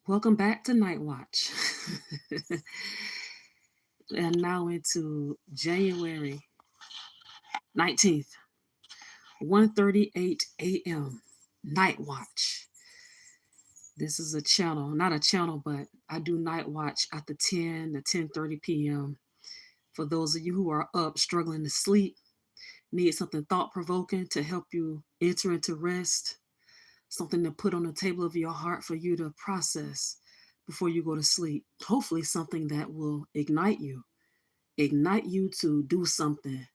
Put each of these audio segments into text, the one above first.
Welcome back to Night Watch. And now into January 19th, 1:38 a.m. Night Watch. This is a channel, not a channel, but I do Night Watch after 10 to 10:30 p.m. For those of you who are up struggling to sleep, need something thought-provoking to help you enter into rest, something to put on the table of your heart for you to process before you go to sleep. Hopefully something that will ignite you to do something,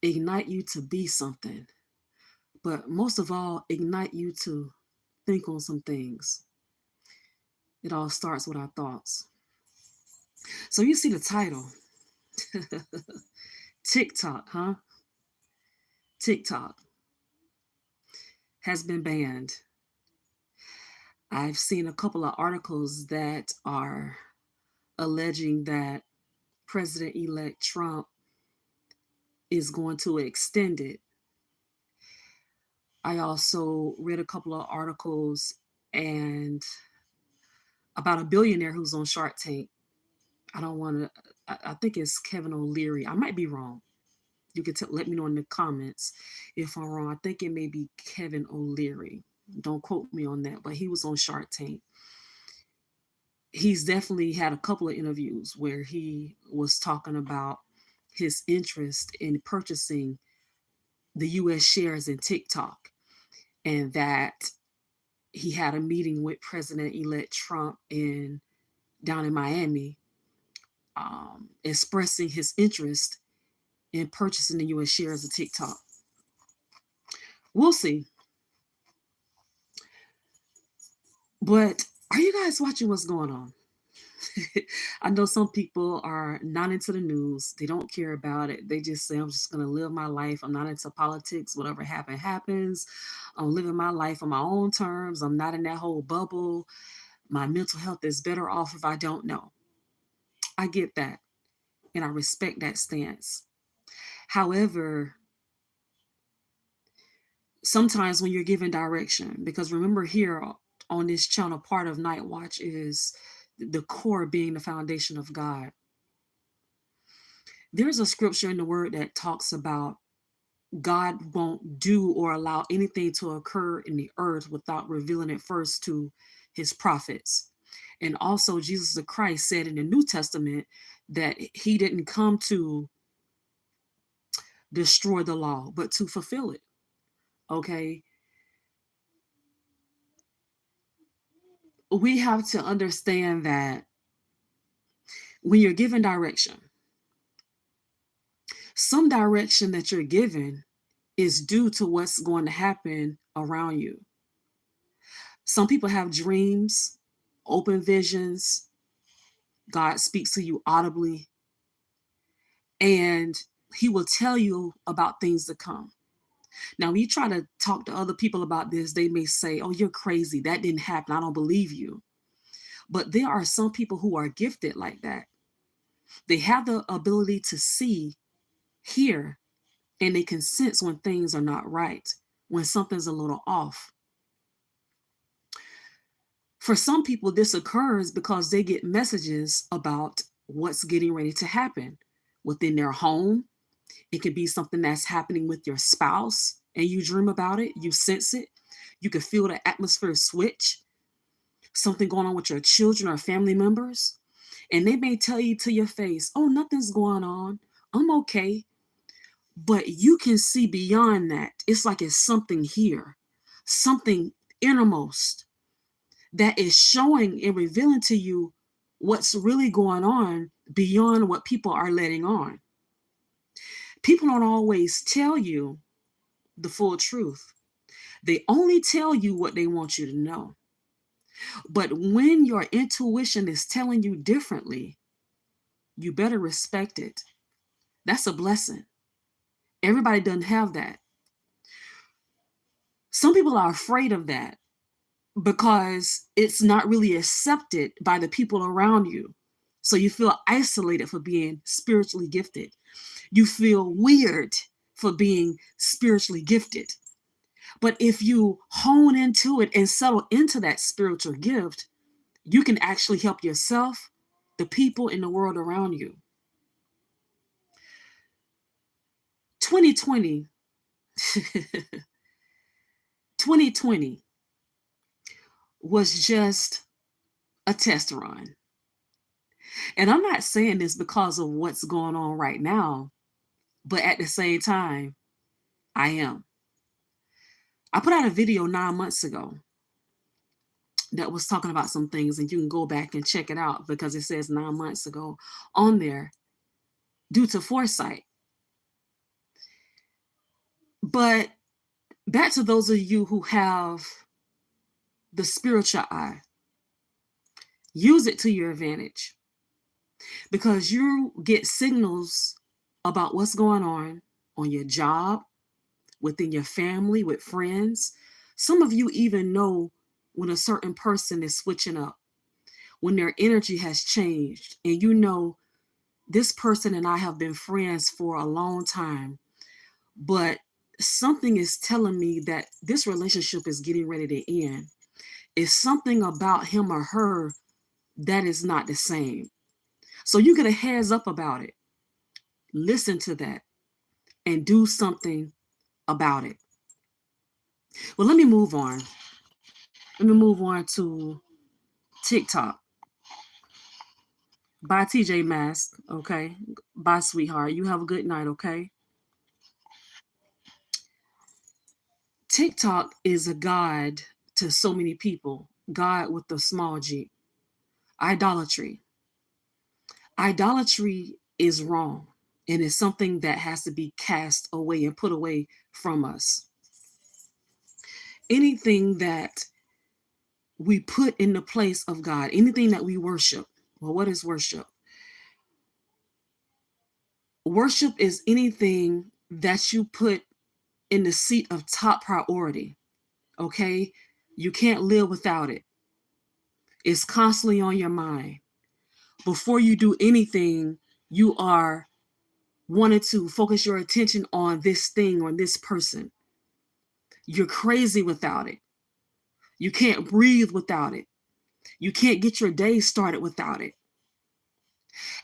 ignite you to be something, but most of all, ignite you to think on some things. It all starts with our thoughts. So you see the title TikTok, huh? TikTok has been banned. I've seen a couple of articles that are alleging that President elect Trump is going to extend it. I also read a couple of articles and about a billionaire who's on Shark Tank. I don't want to, I think it's Kevin O'Leary. I might be wrong. You can let me know in the comments if I'm wrong. I think it may be Kevin O'Leary. Don't quote me on that, but he was on Shark Tank. He's definitely had a couple of interviews where he was talking about his interest in purchasing the US shares in TikTok, and that he had a meeting with President-elect Trump down in Miami, expressing his interest in purchasing the US shares of TikTok. We'll see. But are you guys watching what's going on? I know some people are not into the news. They don't care about it. They just say, I'm just going to live my life. I'm not into politics. Whatever happens. I'm living my life on my own terms. I'm not in that whole bubble. My mental health is better off if I don't know. I get that. And I respect that stance. However, sometimes when you're given direction, because remember here on this channel, part of Night Watch is the core being the foundation of God. There's a scripture in the word that talks about God won't do or allow anything to occur in the earth without revealing it first to his prophets. And also Jesus the Christ said in the New Testament that he didn't come to destroy the law, but to fulfill it. Okay. We have to understand that when you're given direction, some direction that you're given is due to what's going to happen around you. Some people have dreams, open visions. God speaks to you audibly, and he will tell you about things to come. Now, when you try to talk to other people about this, they may say, oh, you're crazy. That didn't happen. I don't believe you. But there are some people who are gifted like that. They have the ability to see, hear, and they can sense when things are not right, when something's a little off. For some people, this occurs because they get messages about what's getting ready to happen within their home. It could be something that's happening with your spouse and you dream about it, you sense it. You can feel the atmosphere switch, something going on with your children or family members. And they may tell you to your face, oh, nothing's going on. I'm okay. But you can see beyond that. It's like it's something here, something innermost that is showing and revealing to you what's really going on beyond what people are letting on. People don't always tell you the full truth. They only tell you what they want you to know. But when your intuition is telling you differently, you better respect it. That's a blessing. Everybody doesn't have that. Some people are afraid of that because it's not really accepted by the people around you. So you feel isolated for being spiritually gifted. You feel weird for being spiritually gifted. But if you hone into it and settle into that spiritual gift, you can actually help yourself, the people in the world around you. 2020, 2020 was just a test run. And I'm not saying this because of what's going on right now, but at the same time, I am. I put out a video 9 months ago that was talking about some things, and you can go back and check it out because it says 9 months ago on there due to foresight. But back to those of you who have the spiritual eye, use it to your advantage because you get signals about what's going on your job, within your family, with friends. Some of you even know when a certain person is switching up, when their energy has changed, and you know this person and I have been friends for a long time, but something is telling me that this relationship is getting ready to end. It's something about him or her that is not the same. So you get a heads up about it. Listen to that and do something about it. Well, let me move on. Let me move on to TikTok. Bye, TJ Mask. Okay. Bye, sweetheart. You have a good night. Okay. TikTok is a god to so many people. God with the small g. Idolatry. Idolatry is wrong, and it's something that has to be cast away and put away from us. Anything that we put in the place of God, anything that we worship. Well, what is worship? Worship is anything that you put in the seat of top priority. Okay? You can't live without it. It's constantly on your mind. Before you do anything, you are wanting to focus your attention on this thing or this person. You're crazy without it. You can't breathe without it. You can't get your day started without it.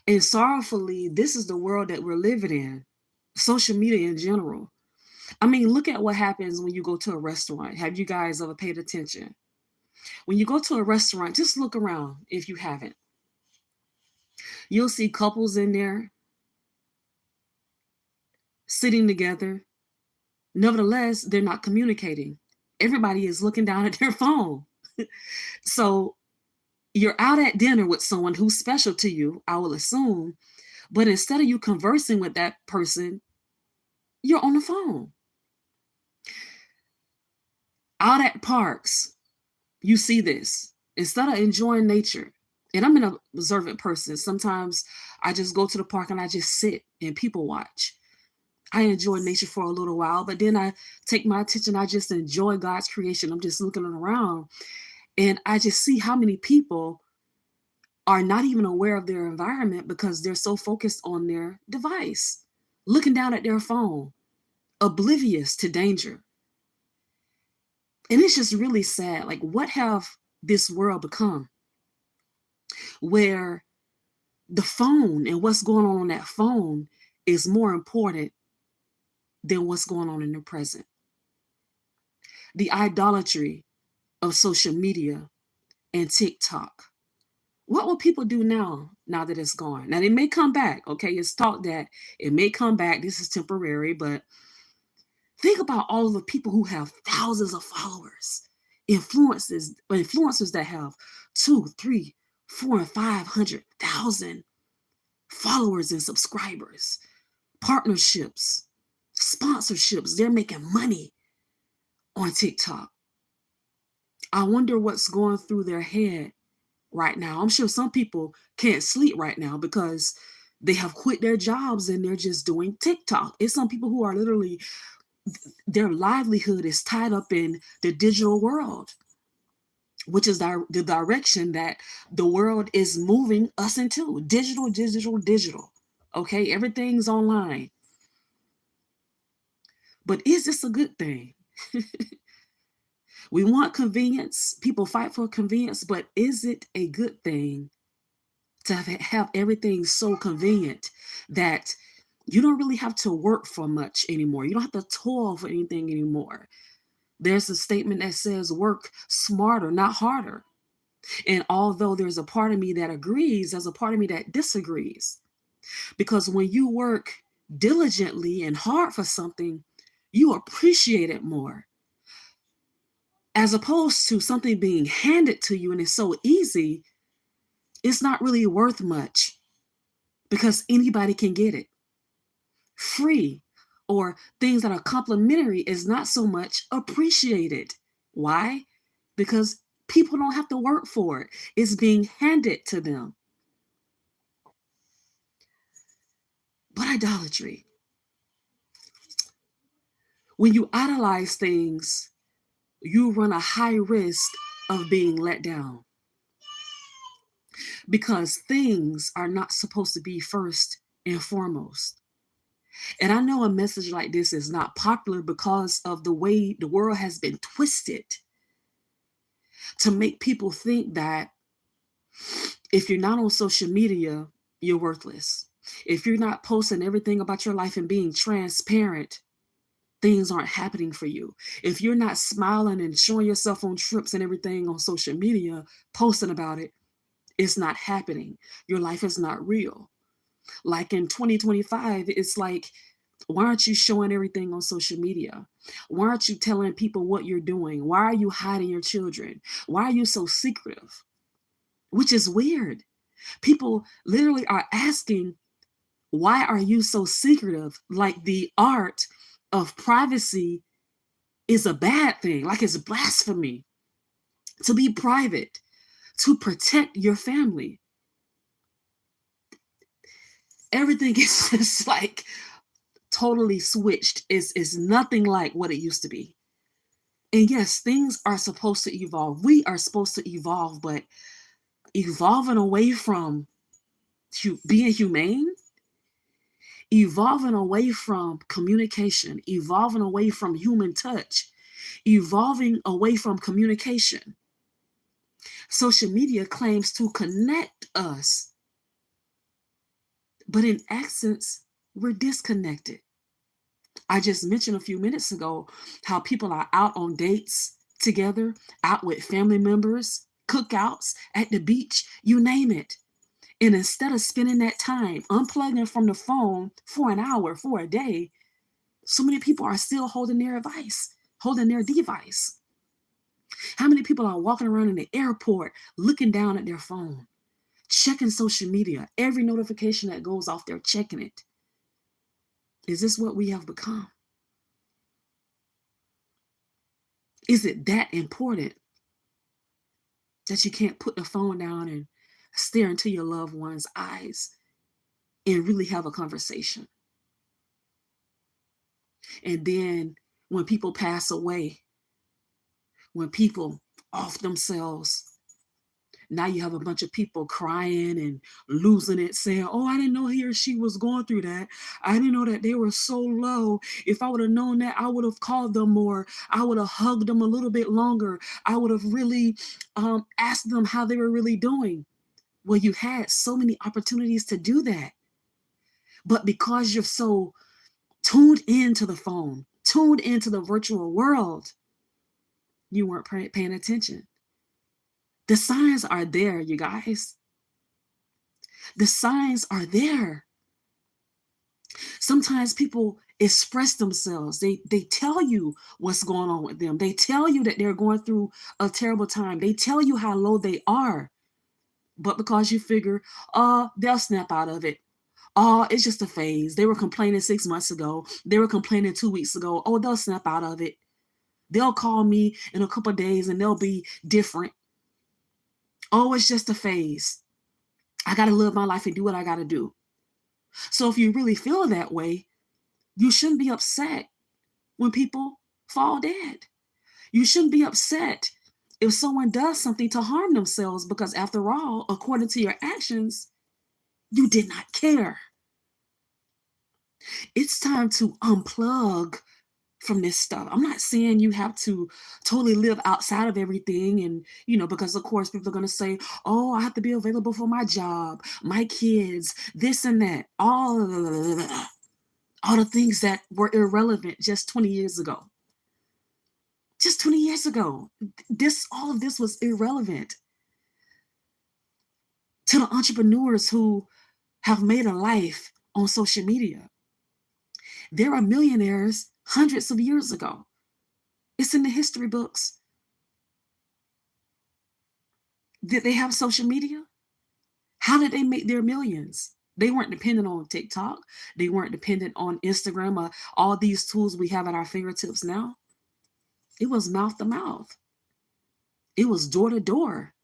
And sorrowfully, this is the world that we're living in. Social media in general. I mean, look at what happens when you go to a restaurant. Have you guys ever paid attention? When you go to a restaurant, just look around if you haven't. You'll see couples in there sitting together. Nevertheless, they're not communicating. Everybody is looking down at their phone. So you're out at dinner with someone who's special to you, I will assume, but instead of you conversing with that person, you're on the phone. Out at parks, you see this. Instead of enjoying nature, and I'm an observant person. Sometimes I just go to the park and I just sit and people watch. I enjoy nature for a little while, but then I take my attention. I just enjoy God's creation. I'm just looking around and I just see how many people are not even aware of their environment because they're so focused on their device, looking down at their phone, oblivious to danger. And it's just really sad. Like, what have this world become? Where the phone and what's going on that phone is more important than what's going on in the present. The idolatry of social media and TikTok. What will people do now that it's gone? Now, it may come back, okay? It's talk that it may come back. This is temporary, but think about all of the people who have thousands of followers, influencers that have 2, 3, 4, and 500,000 followers and subscribers, partnerships, sponsorships. They're making money on TikTok. I wonder what's going through their head right now. I'm sure some people can't sleep right now because they have quit their jobs and they're just doing TikTok. It's some people who are literally, their livelihood is tied up in the digital world, which is the direction that the world is moving us into. Digital, digital, digital. Okay, everything's online. But is this a good thing? We want convenience. People fight for convenience, but is it a good thing to have everything so convenient that you don't really have to work for much anymore? You don't have to toil for anything anymore. There's a statement that says work smarter, not harder. And although there's a part of me that agrees, there's a part of me that disagrees. Because when you work diligently and hard for something, you appreciate it more. As opposed to something being handed to you and it's so easy, it's not really worth much because anybody can get it. Free or things that are complimentary is not so much appreciated. Why? Because people don't have to work for it. It's being handed to them. But idolatry. When you idolize things, you run a high risk of being let down. Because things are not supposed to be first and foremost. And I know a message like this is not popular because of the way the world has been twisted to make people think that if you're not on social media, you're worthless. If you're not posting everything about your life and being transparent, things aren't happening for you. If you're not smiling and showing yourself on trips and everything on social media, posting about it, it's not happening. Your life is not real. Like in 2025, it's like, why aren't you showing everything on social media? Why aren't you telling people what you're doing? Why are you hiding your children? Why are you so secretive? Which is weird. People literally are asking, why are you so secretive? Like the art of privacy is a bad thing, like it's blasphemy to be private, to protect your family. Everything is just like totally switched. It's nothing like what it used to be. And yes, things are supposed to evolve. We are supposed to evolve, but evolving away from being humane, evolving away from communication, evolving away from human touch, evolving away from communication. Social media claims to connect us, but in essence, we're disconnected. I just mentioned a few minutes ago how people are out on dates together, out with family members, cookouts, at the beach, you name it. And instead of spending that time unplugging from the phone for an hour, for a day, so many people are still holding their device. How many people are walking around in the airport looking down at their phone, checking social media, every notification that goes off, they're checking it. Is this what we have become? Is it that important that you can't put the phone down and stare into your loved one's eyes and really have a conversation? And then when people pass away, when people off themselves, now you have a bunch of people crying and losing it, saying, oh, I didn't know he or she was going through that. I didn't know that they were so low. If I would have known that, I would have called them more. I would have hugged them a little bit longer. I would have really asked them how they were really doing. Well, you had so many opportunities to do that. But because you're so tuned into the phone, tuned into the virtual world, you weren't paying attention. The signs are there, you guys. The signs are there. Sometimes people express themselves. They tell you what's going on with them. They tell you that they're going through a terrible time. They tell you how low they are. But because you figure, they'll snap out of it. Oh, it's just a phase. They were complaining 6 months ago. They were complaining 2 weeks ago. Oh, they'll snap out of it. They'll call me in a couple of days and they'll be different. Oh, it's just a phase. I got to live my life and do what I got to do. So if you really feel that way, you shouldn't be upset when people fall dead. You shouldn't be upset if someone does something to harm themselves, because after all, according to your actions, you did not care. It's time to unplug from this stuff. I'm not saying you have to totally live outside of everything. And, because of course people are going to say, oh, I have to be available for my job, my kids, this and that, all the things that were irrelevant just 20 years ago. Just 20 years ago, all of this was irrelevant to the entrepreneurs who have made a life on social media. There are millionaires hundreds of years ago. It's in the history books. Did they have social media? How did they make their millions? They weren't dependent on TikTok. They weren't dependent on Instagram or all these tools we have at our fingertips now. It was mouth to mouth. It was door to door.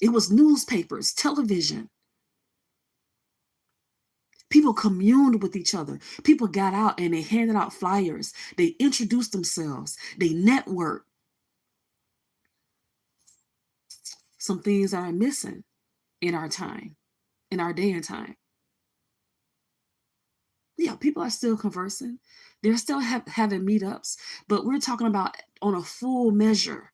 It was newspapers, television. People communed with each other. People got out and they handed out flyers. They introduced themselves. They networked. Some things are missing in our time, in our day and time. Yeah, people are still conversing. They're still having meetups, but we're talking about on a full measure.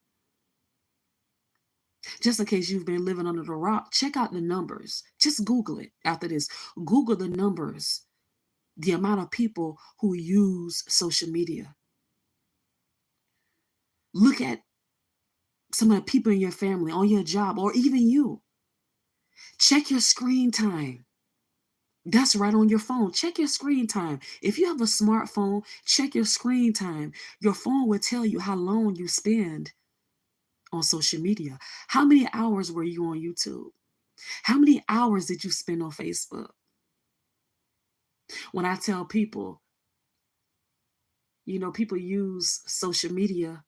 Just in case you've been living under the rock, check out the numbers. Just Google it after this. Google the numbers, the amount of people who use social media. Look at some of the people in your family, on your job, or even you. Check your screen time. That's right on your phone. Check your screen time. If you have a smartphone, check your screen time. Your phone will tell you how long you spend on social media. How many hours were you on YouTube? How many hours did you spend on Facebook? When I tell people, people use social media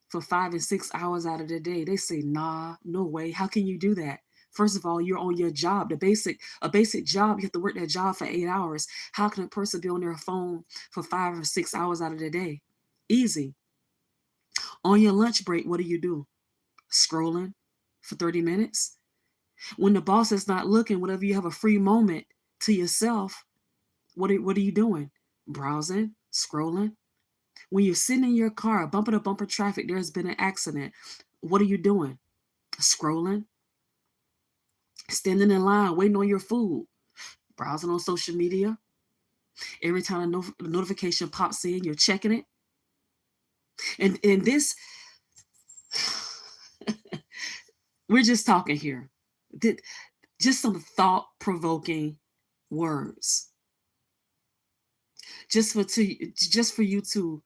for 5 and 6 hours out of the day, they say, nah, no way. How can you do that? First of all, you're on your job. A basic job, you have to work that job for 8 hours. How can a person be on their phone for 5 or 6 hours out of the day? Easy. On your lunch break, what do? Scrolling for 30 minutes. When the boss is not looking, whenever you have a free moment to yourself, what are you doing? Browsing, scrolling. When you're sitting in your car, bumper to bumper traffic, there's been an accident. What are you doing? Scrolling. Standing in line, waiting on your food. Browsing on social media. Every time a notification pops in, you're checking it. And this, we're just talking here. Just some thought-provoking words. Just for you to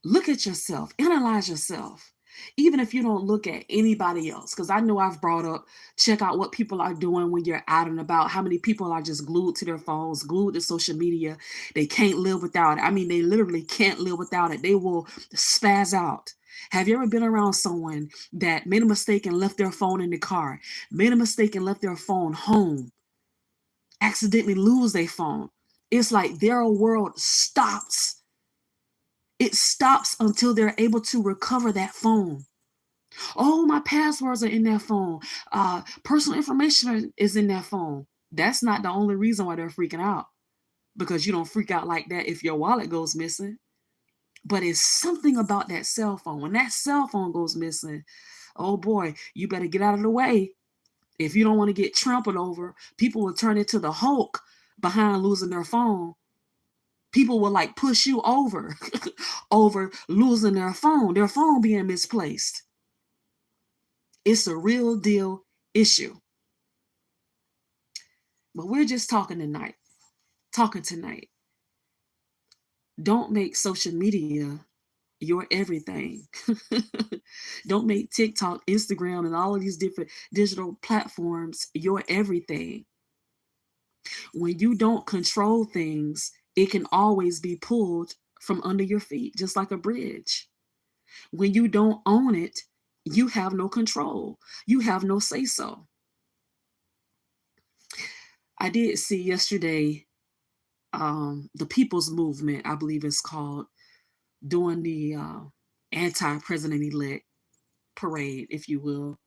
look at yourself, analyze yourself, even if you don't look at anybody else. Because I know I've brought up, check out what people are doing when you're out and about. How many people are just glued to their phones, glued to social media. They can't live without it. I mean, they literally can't live without it. They will spaz out. Have you ever been around someone that made a mistake and left their phone in the car, made a mistake and left their phone home, accidentally lose their phone? It's like their world stops. It stops until they're able to recover that phone. Oh, my passwords are in that phone. Personal information is in that phone. That's not the only reason why they're freaking out, because you don't freak out like that if your wallet goes missing. But it's something about that cell phone. When that cell phone goes missing, oh boy, you better get out of the way. If you don't want to get trampled over, people will turn into the Hulk behind losing their phone. People will like push you over over losing their phone being misplaced. It's a real deal issue. But we're just talking tonight. Don't make social media your everything. Don't make TikTok, Instagram, and all of these different digital platforms your everything. When you don't control things, it can always be pulled from under your feet, just like a bridge. When you don't own it, you have no control. You have no say-so. I did see yesterday the People's Movement, I believe it's called, doing the anti-president-elect parade, if you will.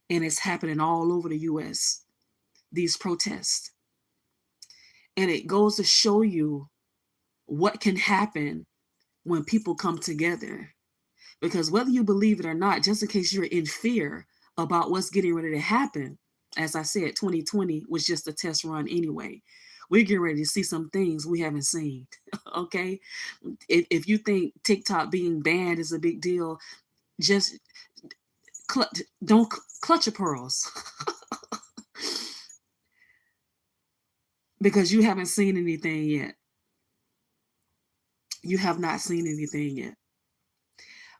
And it's happening all over the U.S., these protests. And it goes to show you what can happen when people come together. Because whether you believe it or not, just in case you're in fear about what's getting ready to happen, as I said, 2020 was just a test run anyway. We're getting ready to see some things we haven't seen. Okay. If you think TikTok being banned is a big deal, just don't clutch your pearls because you haven't seen anything yet. You have not seen anything yet.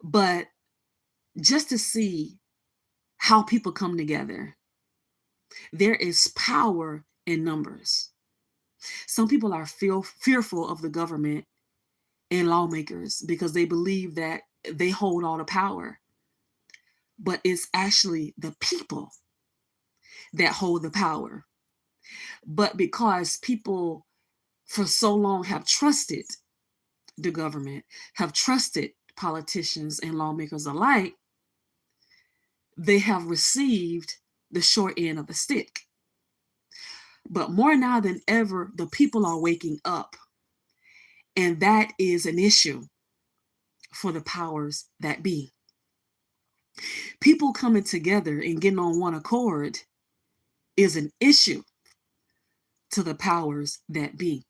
But just to see how people come together, there is power in numbers. Some people are fearful of the government and lawmakers because they believe that they hold all the power. But it's actually the people that hold the power. But because people for so long have trusted the government, have trusted politicians and lawmakers alike, they have received the short end of the stick. But more now than ever, the people are waking up. And that is an issue for the powers that be. People coming together and getting on one accord is an issue to the powers that be.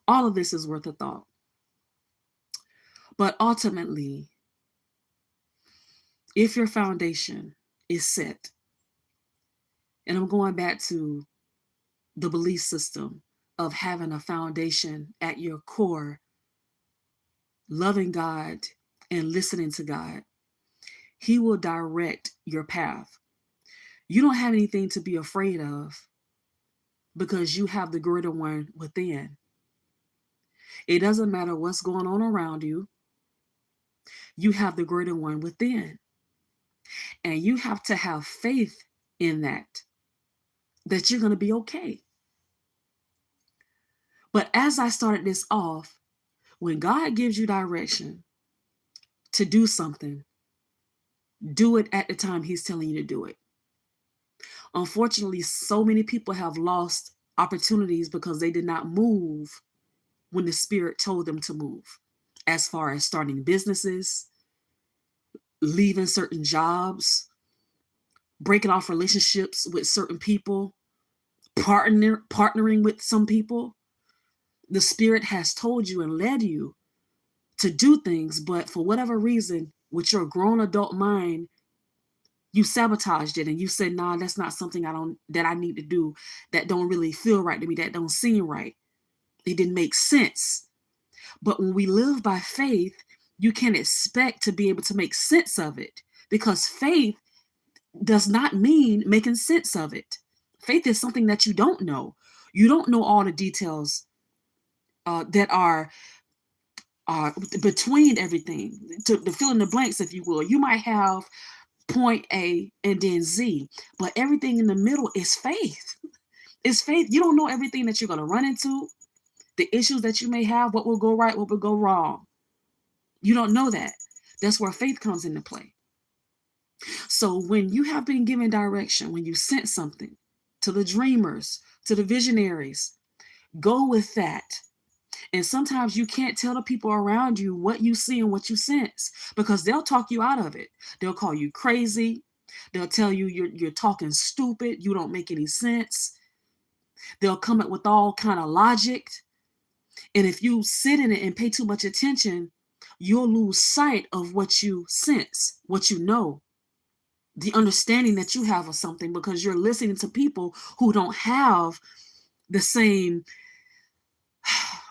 All of this is worth a thought. But ultimately, if your foundation is set, and I'm going back to the belief system of having a foundation at your core, loving God and listening to God, He will direct your path. You don't have anything to be afraid of because you have the greater one within. It doesn't matter what's going on around you. You have the greater one within. And you have to have faith in that you're going to be okay. But as I started this off, when God gives you direction to do something, do it at the time He's telling you to do it. Unfortunately, so many people have lost opportunities because they did not move when the Spirit told them to move, as far as starting businesses, leaving certain jobs, breaking off relationships with certain people, partnering with some people. The Spirit has told you and led you to do things, but for whatever reason, with your grown adult mind, you sabotaged it and you said, nah, that's not something that I need to do. That don't really feel right to me. That don't seem right. It didn't make sense. But when we live by faith, you can expect to be able to make sense of it, because faith does not mean making sense of it. Faith is something that you don't know. You don't know all the details that are between everything, to fill in the blanks, if you will. You might have point A and then Z, but everything in the middle is faith. It's faith. You don't know everything that you're going to run into, the issues that you may have, what will go right, what will go wrong. You don't know that. That's where faith comes into play. So when you have been given direction, when you sense something, to the dreamers, to the visionaries, go with that. And sometimes you can't tell the people around you what you see and what you sense, because they'll talk you out of it. They'll call you crazy. They'll tell you you're talking stupid. You don't make any sense. They'll come up with all kind of logic. And if you sit in it and pay too much attention, you'll lose sight of what you sense, what you know, the understanding that you have of something, because you're listening to people who don't have the same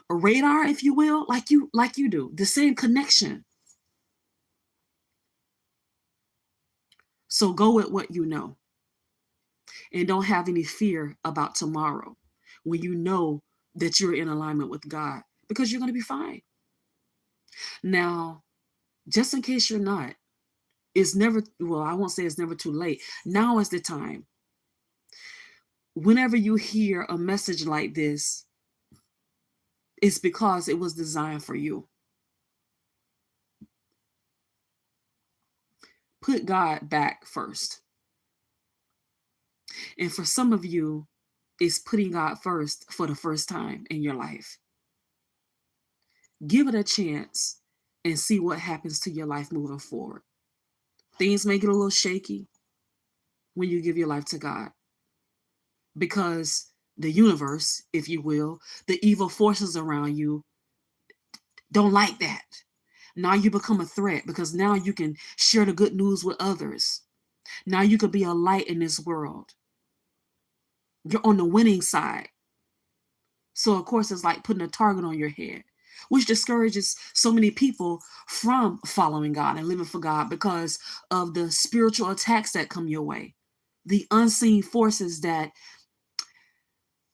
radar, if you will, like you do, the same connection. So go with what you know, and don't have any fear about tomorrow when you know that you're in alignment with God, because you're going to be fine. Now, just in case you're not, it's never, well, I won't say it's never too late. Now is the time. Whenever you hear a message like this, it's because it was designed for you. put God back first. And for some of you, it's putting God first for the first time in your life. Give it a chance and see what happens to your life moving forward. Things may get a little shaky when you give your life to God, because the universe, if you will, the evil forces around you don't like that. Now you become a threat, because now you can share the good news with others. Now you could be a light in this world. You're on the winning side. So of course it's like putting a target on your head, which discourages so many people from following God and living for God, because of the spiritual attacks that come your way, the unseen forces that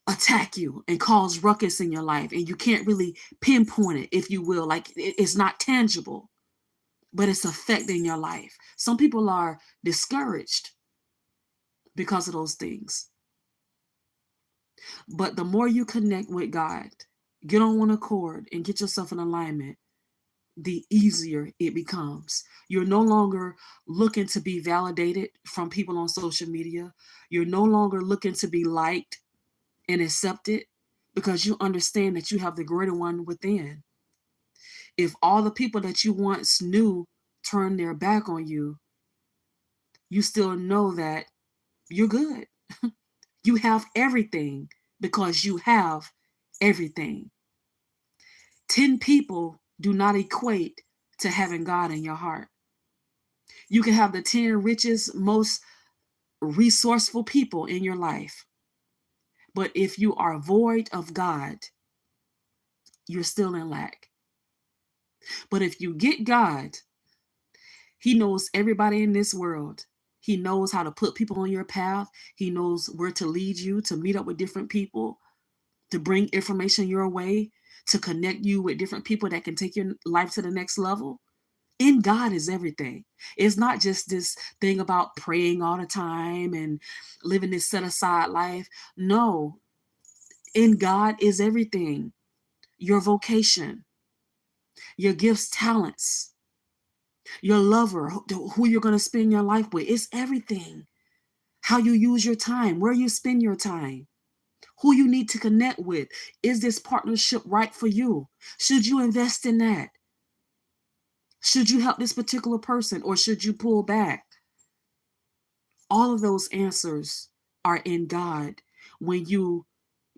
attack you and cause ruckus in your life, and you can't really pinpoint it, if you will. Like, it's not tangible, but it's affecting your life. Some people are discouraged because of those things. But the more you connect with God, get on one accord and get yourself in alignment, the easier it becomes. You're no longer looking to be validated from people on social media. You're no longer looking to be liked and accepted, because you understand that you have the greater one within. If all the people that you once knew turn their back on you, you still know that you're good. You have everything, because you have everything. 10 people do not equate to having God in your heart. You can have the 10 richest, most resourceful people in your life, but if you are void of God, you're still in lack. But if you get God, He knows everybody in this world. He knows how to put people on your path. He knows where to lead you, to meet up with different people, to bring information your way, to connect you with different people that can take your life to the next level. In God is everything. It's not just this thing about praying all the time and living this set aside life. No, in God is everything. Your vocation, your gifts, talents, your lover, who you're going to spend your life with. It's everything. How you use your time, where you spend your time, who you need to connect with. Is this partnership right for you? Should you invest in that? Should you help this particular person, or should you pull back? All of those answers are in God when you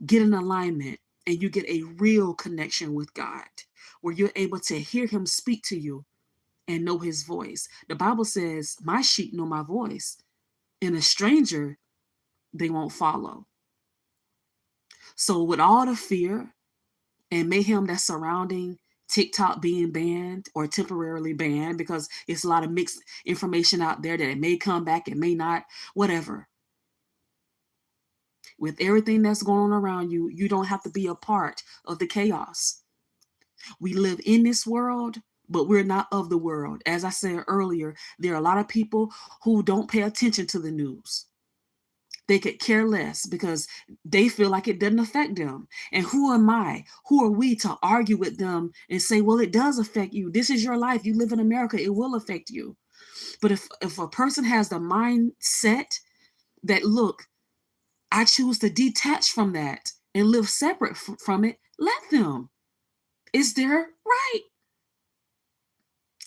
get in alignment and you get a real connection with God, where you're able to hear Him speak to you and know His voice. The Bible says, my sheep know my voice, and a stranger they won't follow. So with all the fear and mayhem that's surrounding TikTok being banned or temporarily banned, because it's a lot of mixed information out there that it may come back, it may not, whatever. With everything that's going on around you, you don't have to be a part of the chaos. We live in this world, but we're not of the world. As I said earlier, there are a lot of people who don't pay attention to the news. They could care less because they feel like it doesn't affect them. And who am I? Who are we to argue with them and say, well, it does affect you. This is your life. You live in America. It will affect you. But if a person has the mindset that, look, I choose to detach from that and live separate from it, let them. It's their right.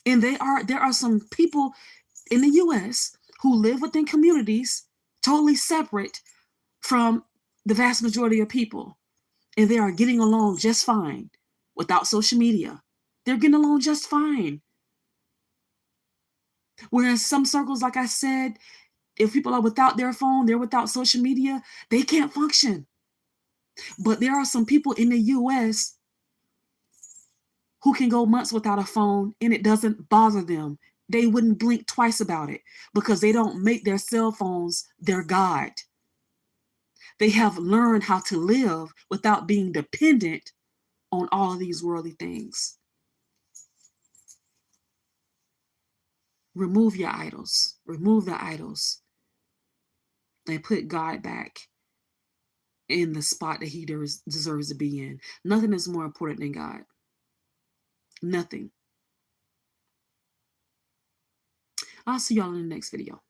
And there are some people in the US who live within communities totally separate from the vast majority of people. And they are getting along just fine without social media. They're getting along just fine. Whereas some circles, like I said, if people are without their phone, they're without social media, they can't function. But there are some people in the US who can go months without a phone and it doesn't bother them. They wouldn't blink twice about it, because they don't make their cell phones their God. They have learned how to live without being dependent on all of these worldly things. Remove your idols. Remove the idols. And put God back in the spot that He deserves to be in. Nothing is more important than God. Nothing. I'll see y'all in the next video.